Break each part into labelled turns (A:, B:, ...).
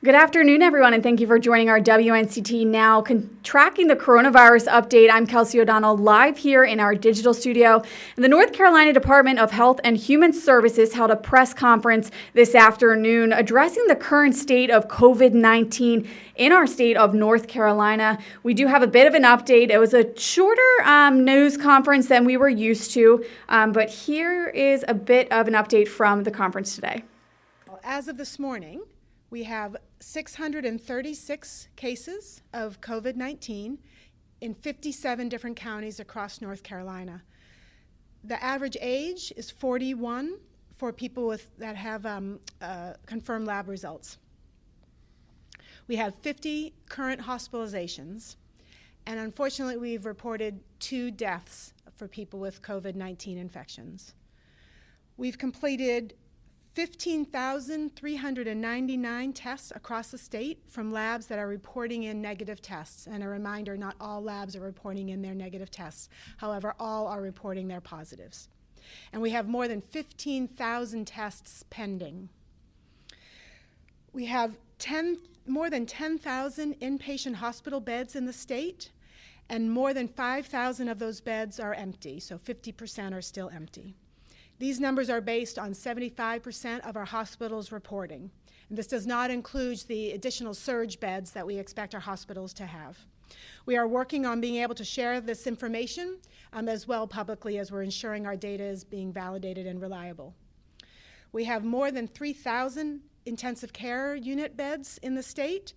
A: Good afternoon, everyone, and thank you for joining our WNCT Now Tracking the Coronavirus Update. I'm Kelsey O'Donnell, live here in our digital studio. And the North Carolina Department of Health and Human Services held a press conference this afternoon addressing the current state of COVID-19 in our state of North Carolina. We do have a bit of an update. It was a shorter news conference than we were used to, but here is a bit of an update from the conference today.
B: As of this morning, we have 636 cases of COVID-19 in 57 different counties across North Carolina. The average age is 41 for people that have confirmed lab results. We have 50 current hospitalizations, and unfortunately we've reported 2 deaths for people with COVID-19 infections. We've completed 15,399 tests across the state from labs that are reporting in negative tests. And a reminder, not all labs are reporting in their negative tests. However, all are reporting their positives. And we have more than 15,000 tests pending. We have more than 10,000 inpatient hospital beds in the state, and more than 5,000 of those beds are empty, so 50% are still empty. These numbers are based on 75% of our hospitals reporting. And this does not include the additional surge beds that we expect our hospitals to have. We are working on being able to share this information as well publicly as we're ensuring our data is being validated and reliable. We have more than 3,000 intensive care unit beds in the state,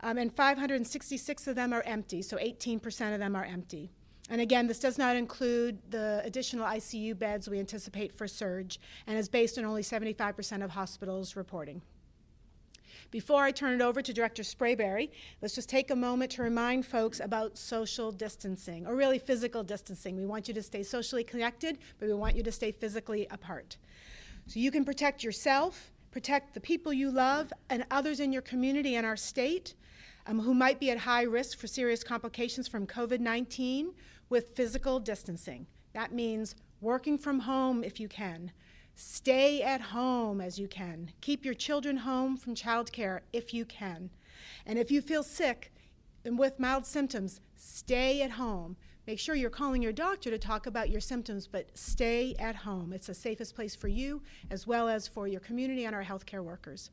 B: and 566 of them are empty, so 18% of them are empty. And again, this does not include the additional ICU beds we anticipate for surge, and is based on only 75% of hospitals reporting. Before I turn it over to Director Sprayberry, let's just take a moment to remind folks about social distancing, or really physical distancing. We want you to stay socially connected, but we want you to stay physically apart. So you can protect yourself, protect the people you love, and others in your community and our state who might be at high risk for serious complications from COVID-19 with physical distancing. That means working from home if you can. Stay at home as you can. Keep your children home from childcare if you can. And if you feel sick and with mild symptoms, stay at home. Make sure you're calling your doctor to talk about your symptoms, but stay at home. It's the safest place for you as well as for your community and our healthcare workers.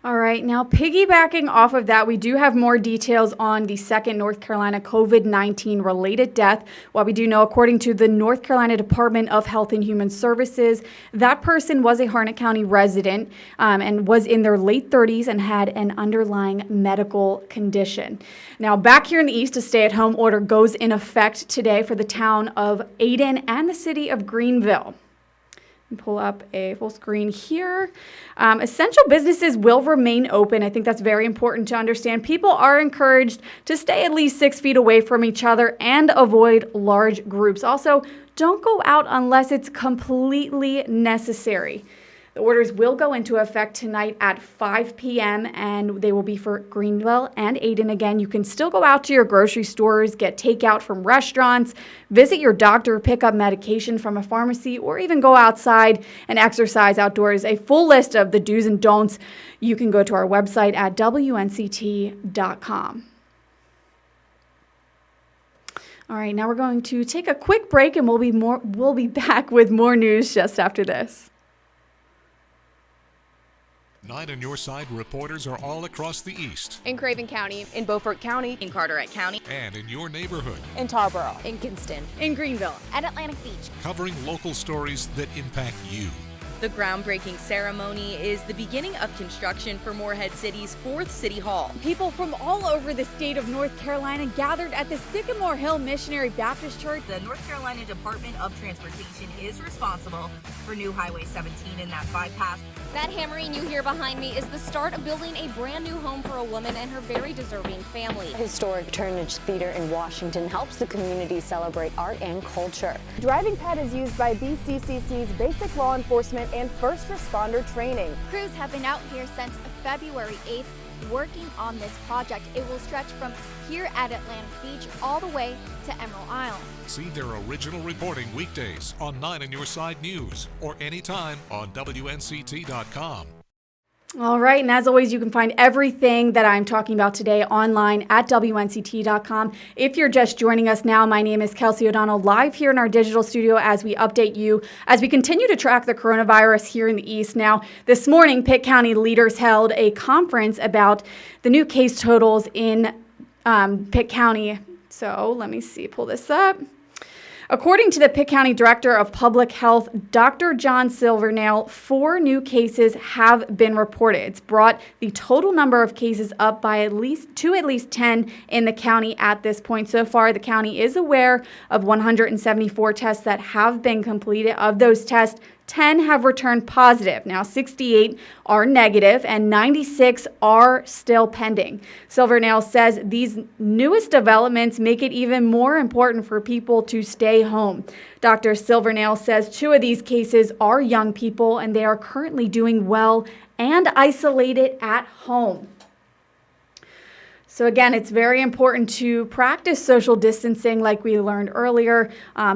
A: All right, now piggybacking off of that, we do have more details on the second North Carolina COVID-19 related death. While we do know, according to the North Carolina Department of Health and Human Services, that person was a Harnett County resident and was in their late 30s and had an underlying medical condition. Now, back here in the East, a stay-at-home order goes in effect today for the town of Ayden and the city of Greenville. Pull up a full screen here. Essential businesses will remain open. I think that's very important to understand. People are encouraged to stay at least 6 feet away from each other and avoid large groups. Also, don't go out unless it's completely necessary. The orders will go into effect tonight at 5 p.m. and they will be for Greenville and Ayden. Again, you can still go out to your grocery stores, get takeout from restaurants, visit your doctor, pick up medication from a pharmacy, or even go outside and exercise outdoors. A full list of the do's and don'ts, you can go to our website at WNCT.com. All right, now we're going to take a quick break and we'll be back with more news just after this.
C: Nine on Your Side reporters are all across the East.
D: In Craven County, in Beaufort County, in Carteret County,
C: and in your neighborhood.
D: in Tarboro, in Kinston,
A: In Greenville.
E: at Atlantic Beach.
C: Covering local stories that impact you.
F: The groundbreaking ceremony is the beginning of construction for Morehead City's 4th City Hall.
A: People from all over the state of North Carolina gathered at the Sycamore Hill Missionary Baptist Church.
F: The North Carolina Department of Transportation is responsible for new Highway 17 in that bypass.
E: That hammering you hear behind me is the start of building a brand new home for a woman and her very deserving family.
G: Historic Turnage Theater in Washington helps the community celebrate art and culture.
H: Driving Pad is used by BCCC's basic law enforcement and first responder training.
E: Crews have been out here since February 8th working on this project. It will stretch from here at Atlantic Beach all the way to Emerald Isle.
C: See their original reporting weekdays on 9 on Your Side News or anytime on WNCT.com.
A: All right, and as always, you can find everything that I'm talking about today online at WNCT.com. If you're just joining us now, my name is Kelsey O'Donnell, live here in our digital studio as we update you as we continue to track the coronavirus here in the East. Now, this morning, Pitt County leaders held a conference about the new case totals in Pitt County. So let me pull this up. According to the Pitt County Director of Public Health, Dr. John Silvernail, 4 new cases have been reported. It's brought the total number of cases up by at least 10 in the county at this point. So far, the county is aware of 174 tests that have been completed. Of those tests, 10 have returned positive. Now, 68 are negative and 96 are still pending. Silvernail says these newest developments make it even more important for people to stay home. Dr. Silvernail says 2 of these cases are young people and they are currently doing well and isolated at home. So again, it's very important to practice social distancing like we learned earlier,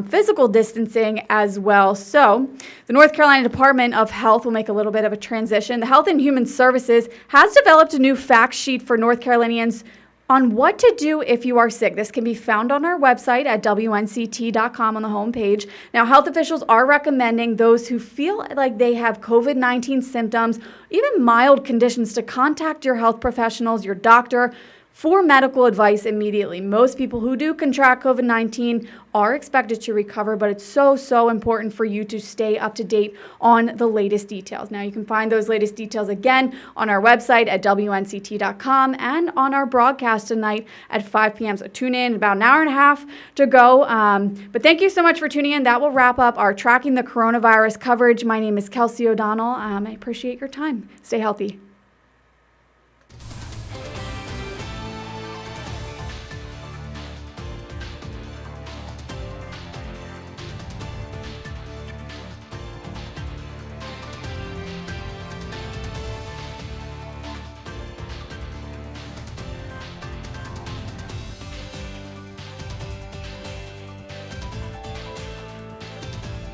A: physical distancing as well. So the North Carolina Department of Health will make a little bit of a transition. The Health and Human Services has developed a new fact sheet for North Carolinians on what to do if you are sick. This can be found on our website at WNCT.com on the homepage. Now, health officials are recommending those who feel like they have COVID-19 symptoms, even mild conditions, to contact your health professionals, your doctor, for medical advice immediately. Most people who do contract COVID-19 are expected to recover, but it's so important for you to stay up to date on the latest details. Now, you can find those latest details again on our website at WNCT.com and on our broadcast tonight at 5 p.m. So tune in, about an hour and a half to go. But thank you so much for tuning in. That will wrap up our Tracking the Coronavirus coverage. My name is Kelsey O'Donnell. I appreciate your time. Stay healthy.